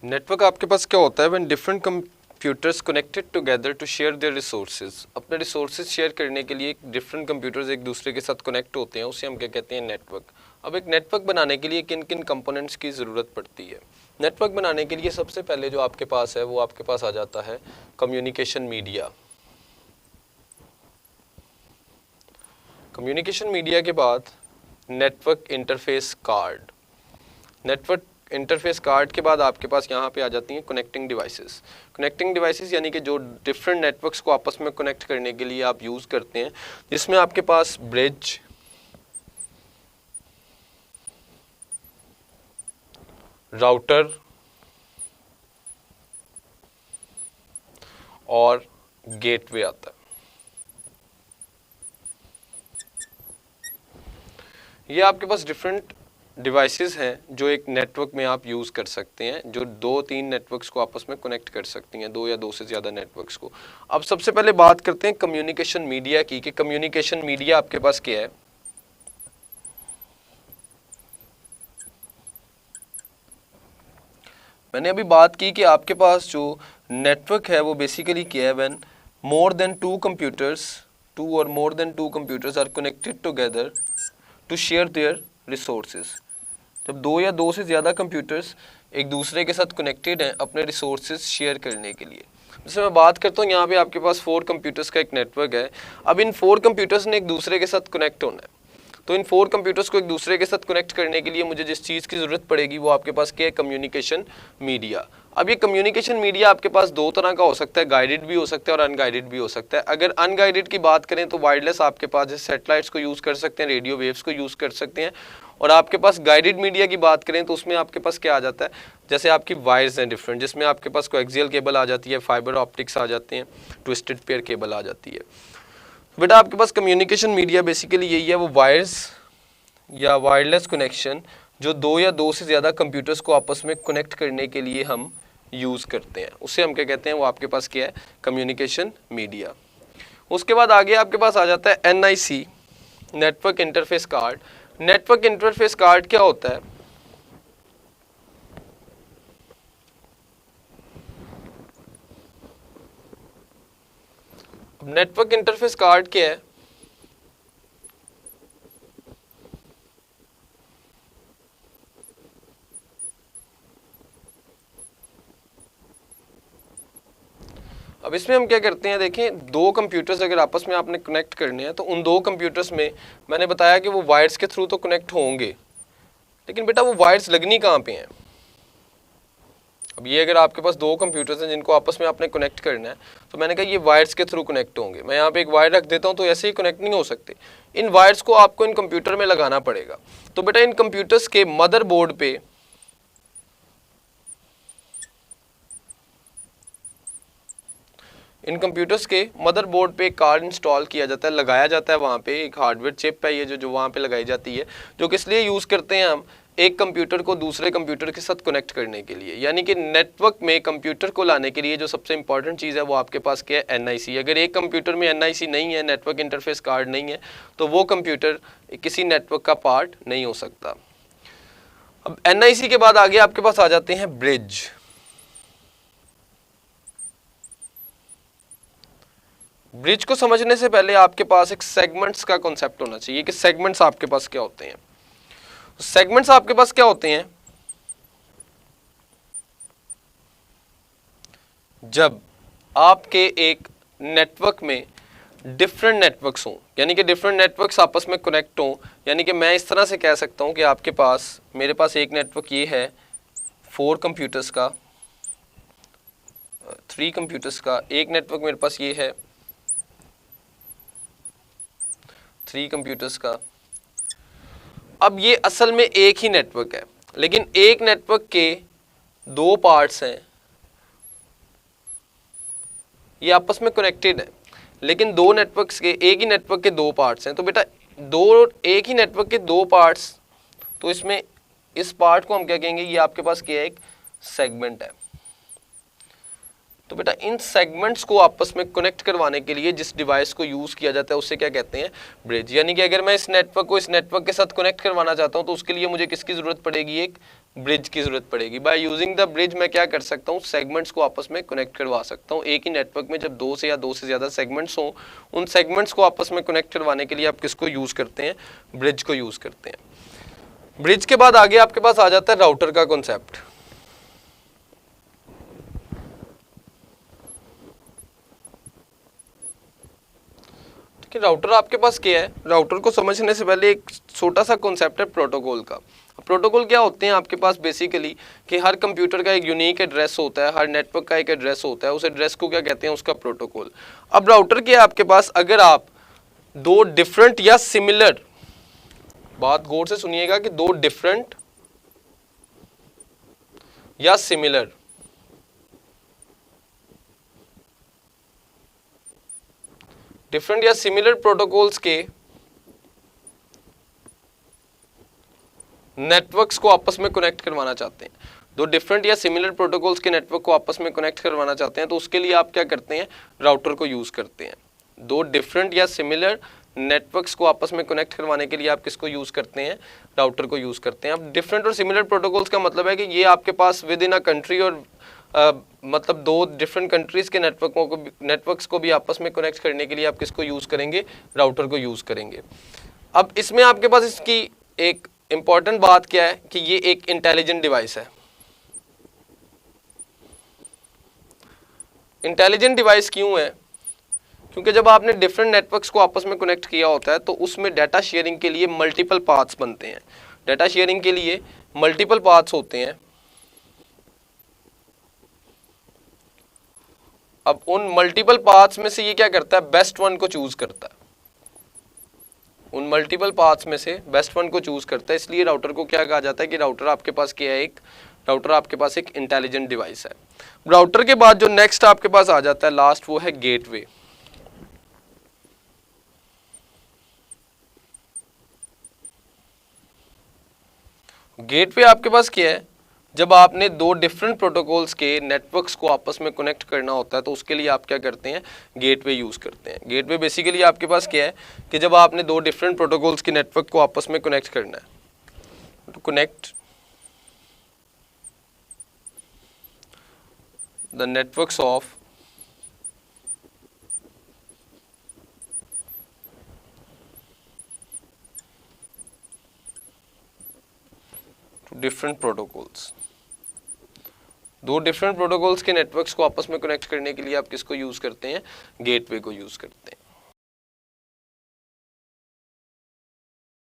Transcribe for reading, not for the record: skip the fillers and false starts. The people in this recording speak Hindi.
नेटवर्क आपके पास क्या होता है? When different computers connected together to share their resources, अपने रिसोर्सेज शेयर करने के लिए डिफरेंट कंप्यूटर्स एक दूसरे के साथ कनेक्ट होते हैं, उसे हम क्या कहते हैं? नेटवर्क। अब एक नेटवर्क बनाने के लिए किन किन कंपोनेंट्स की ज़रूरत पड़ती है? नेटवर्क बनाने के लिए सबसे पहले जो आपके पास है वो आपके पास आ जाता है कम्युनिकेशन मीडिया। कम्युनिकेशन मीडिया के बाद network interface card. Network interface card के बाद आपके पास यहाँ पे आ जाती हैं कनेक्टिंग डिवाइसेस। कनेक्टिंग डिवाइसेस यानी कि जो डिफरेंट नेटवर्क्स को आपस में कनेक्ट करने के लिए आप यूज़ करते हैं, जिसमें आपके पास ब्रिज, राउटर और गेटवे आता है। ये आपके पास डिफरेंट डिवाइसेस हैं जो एक नेटवर्क में आप यूज़ कर सकते हैं, जो 2-3 नेटवर्क्स को आपस में कनेक्ट कर सकती हैं, 2 या 2 से ज़्यादा नेटवर्क्स को। अब सबसे पहले बात करते हैं कम्युनिकेशन मीडिया की, कि कम्युनिकेशन मीडिया आपके पास क्या है। मैंने अभी बात की कि आपके पास जो नेटवर्क है वो बेसिकली क्या है? व्हेन मोर देन 2 कंप्यूटर्स, 2 और more than 2 computers are connected together to share their resources. जब 2 या 2 से ज़्यादा कंप्यूटर्स एक दूसरे के साथ कनेक्टेड हैं अपने रिसोर्सेज शेयर करने के लिए। जैसे मैं बात करता हूँ, यहाँ पे आपके पास 4 कंप्यूटर्स का एक नेटवर्क है। अब इन 4 कंप्यूटर्स ने एक दूसरे के साथ कनेक्ट होना है, तो इन 4 कंप्यूटर्स को एक दूसरे के साथ कनेक्ट करने के लिए मुझे जिस चीज़ की ज़रूरत पड़ेगी वो आपके पास क्या है? Communication media. अब ये कम्युनिकेशन मीडिया आपके पास 2 तरह का हो सकता है, गाइडेड भी हो सकता है और अनगाइडेड भी हो सकता है। अगर अनगाइडेड की बात करें तो वायरलेस आपके पास जैसे सैटेलाइट्स को यूज़ कर सकते हैं, रेडियो वेव्स को यूज़ कर सकते हैं। और आपके पास गाइडेड मीडिया की बात करें तो उसमें आपके पास क्या आ जाता है? जैसे आपकी वायर्स हैं डिफरेंट, जिसमें आपके पास कोएक्सियल केबल आ जाती है, फाइबर ऑप्टिक्स आ जाते हैं, ट्विस्टेड पेयर केबल आ जाती है। बेटा आपके पास कम्युनिकेशन मीडिया बेसिकली यही है, वो वायर्स या वायरलेस कनेक्शन जो 2 या 2 से ज़्यादा कंप्यूटर्स को आपस में कनेक्ट करने के लिए हम यूज़ करते हैं, उसे हम क्या कहते हैं? वो आपके पास क्या है? Communication media. उसके बाद आगे आपके पास आ जाता है NIC, network interface card. Network interface card क्या होता है? नेटवर्क इंटरफेस कार्ड क्या है? अब इसमें हम क्या करते हैं, देखें 2 कंप्यूटर्स अगर आपस में आपने कनेक्ट करने हैं तो उन 2 कंप्यूटर्स में मैंने बताया कि वो वायर्स के थ्रू तो कनेक्ट होंगे, लेकिन बेटा वो वायर्स लगनी कहाँ पे हैं? अब ये अगर आपके पास 2 कंप्यूटर्स हैं जिनको आपस में आपने कनेक्ट करना है, तो मैंने कहा ये वायर्स के थ्रू कनेक्ट होंगे। मैं यहाँ पे एक वायर रख देता हूँ तो ऐसे ही कनेक्ट नहीं हो सकते, इन वायर्स को आपको इन कंप्यूटर में लगाना पड़ेगा। तो बेटा इन कंप्यूटर्स के मदरबोर्ड पे मदरबोर्ड पे एक कार्ड इंस्टॉल किया जाता है, लगाया जाता है। वहाँ पे एक हार्डवेयर चिप है ये जो वहाँ पे लगाई जाती है, जो किस लिए यूज़ करते हैं हम? एक कंप्यूटर को दूसरे कंप्यूटर के साथ कनेक्ट करने के लिए। यानी कि नेटवर्क में कंप्यूटर को लाने के लिए जो सबसे इंपॉर्टेंट चीज़ है वो आपके पास क्या है? NIC। अगर एक कंप्यूटर में NIC नहीं है, नेटवर्क इंटरफेस कार्ड नहीं है, तो वो कंप्यूटर किसी नेटवर्क का पार्ट नहीं हो सकता। अब NIC के बाद आगे आपके पास आ जाते हैं ब्रिज। ब्रिज को समझने से पहले आपके पास एक सेगमेंट्स का कॉन्सेप्ट होना चाहिए कि सेगमेंट्स आपके पास क्या होते हैं। सेगमेंट्स आपके पास क्या होते हैं? जब आपके एक नेटवर्क में डिफरेंट नेटवर्क्स हों, यानी कि डिफरेंट नेटवर्क्स आपस में कनेक्ट हों, यानी कि मैं इस तरह से कह सकता हूं कि आपके पास, मेरे पास एक नेटवर्क ये है 4 कंप्यूटर्स का, 3 कंप्यूटर्स का, एक नेटवर्क मेरे पास ये है 3 कंप्यूटर्स का। अब ये असल में एक ही नेटवर्क है, लेकिन एक नेटवर्क के 2 पार्ट्स हैं, ये आपस में कनेक्टेड है, लेकिन 2 नेटवर्क्स के, एक ही नेटवर्क के 2 पार्ट्स हैं। तो बेटा एक ही नेटवर्क के 2 पार्ट्स, तो इसमें इस पार्ट को हम क्या कहेंगे? ये आपके पास क्या है? एक सेगमेंट है। तो बेटा इन सेगमेंट्स को आपस में कनेक्ट करवाने के लिए जिस डिवाइस को यूज़ किया जाता है उससे क्या कहते हैं? ब्रिज। यानी कि अगर मैं इस नेटवर्क को इस नेटवर्क के साथ कनेक्ट करवाना चाहता हूँ तो उसके लिए मुझे किसकी ज़रूरत पड़ेगी? एक ब्रिज की जरूरत पड़ेगी। बाय यूजिंग द ब्रिज मैं क्या कर सकता हूँ, सेगमेंट्स को आपस में कनेक्ट करवा सकता हूँ। एक ही नेटवर्क में जब दो से या दो से ज्यादा सेगमेंट्स हों, उन सेगमेंट्स को आपस में कनेक्ट करवाने के लिए आप किसको यूज करते हैं, ब्रिज को यूज करते हैं। ब्रिज के बाद आगे आपके पास आ जाता है राउटर का कॉन्सेप्ट। राउटर आपके पास क्या है, राउटर को समझने से पहले एक छोटा सा कॉन्सेप्ट है प्रोटोकॉल का। प्रोटोकॉल क्या होते हैं आपके पास, बेसिकली कि हर कंप्यूटर का एक यूनिक एड्रेस होता है, हर नेटवर्क का एक एड्रेस होता है, उस एड्रेस को क्या कहते हैं, उसका प्रोटोकॉल। अब राउटर क्या है आपके पास, अगर आप दो डिफरेंट या सिमिलर, बात गौर से सुनिएगा कि दो डिफरेंट या सिमिलर प्रोटोकॉल्स के नेटवर्क्स को आपस में कनेक्ट करवाना चाहते हैं, दो डिफरेंट या सिमिलर प्रोटोकॉल्स के नेटवर्क को आपस में कनेक्ट करवाना चाहते हैं, तो उसके लिए आप क्या करते हैं, राउटर को यूज करते हैं। दो डिफरेंट या सिमिलर नेटवर्क्स को आपस में कनेक्ट करवाने के लिए आप किसको यूज करते हैं, राउटर को यूज करते हैं। अब डिफरेंट और सिमिलर प्रोटोकॉल्स का मतलब है कि ये आपके पास विद इन अ कंट्री और मतलब दो डिफरेंट कंट्रीज के नेटवर्क्स को भी आपस में कनेक्ट करने के लिए आप किसको यूज करेंगे, राउटर को यूज करेंगे। अब इसमें आपके पास इसकी एक इंपॉर्टेंट बात क्या है कि ये एक इंटेलिजेंट डिवाइस है। इंटेलिजेंट डिवाइस क्यों है, क्योंकि जब आपने डिफरेंट नेटवर्क्स को आपस में कनेक्ट किया होता है तो उसमें डाटा शेयरिंग के लिए मल्टीपल पाथ्स बनते हैं। डाटा शेयरिंग के लिए मल्टीपल पाथ्स होते हैं। अब उन मल्टीपल पाथ्स में से ये क्या करता है, बेस्ट वन को चूज करता है। उन मल्टीपल पाथ्स में से बेस्ट वन को चूज करता है। इसलिए राउटर को क्या कहा जाता है कि राउटर आपके पास क्या है, एक राउटर आपके पास एक इंटेलिजेंट डिवाइस है। राउटर के बाद जो नेक्स्ट आपके पास आ जाता है लास्ट, वो है गेटवे। गेटवे आपके पास क्या है, जब आपने दो डिफरेंट प्रोटोकॉल्स के नेटवर्क्स को आपस में कनेक्ट करना होता है तो उसके लिए आप क्या करते हैं, गेटवे यूज करते हैं। गेटवे बेसिकली आपके पास क्या है कि जब आपने दो डिफरेंट प्रोटोकॉल्स के नेटवर्क को आपस में कनेक्ट करना है, to connect the networks of different protocols, दो डिफरेंट प्रोटोकॉल्स के नेटवर्क्स को आपस में कनेक्ट करने के लिए आप किसको यूज करते हैं, गेटवे को यूज करते हैं।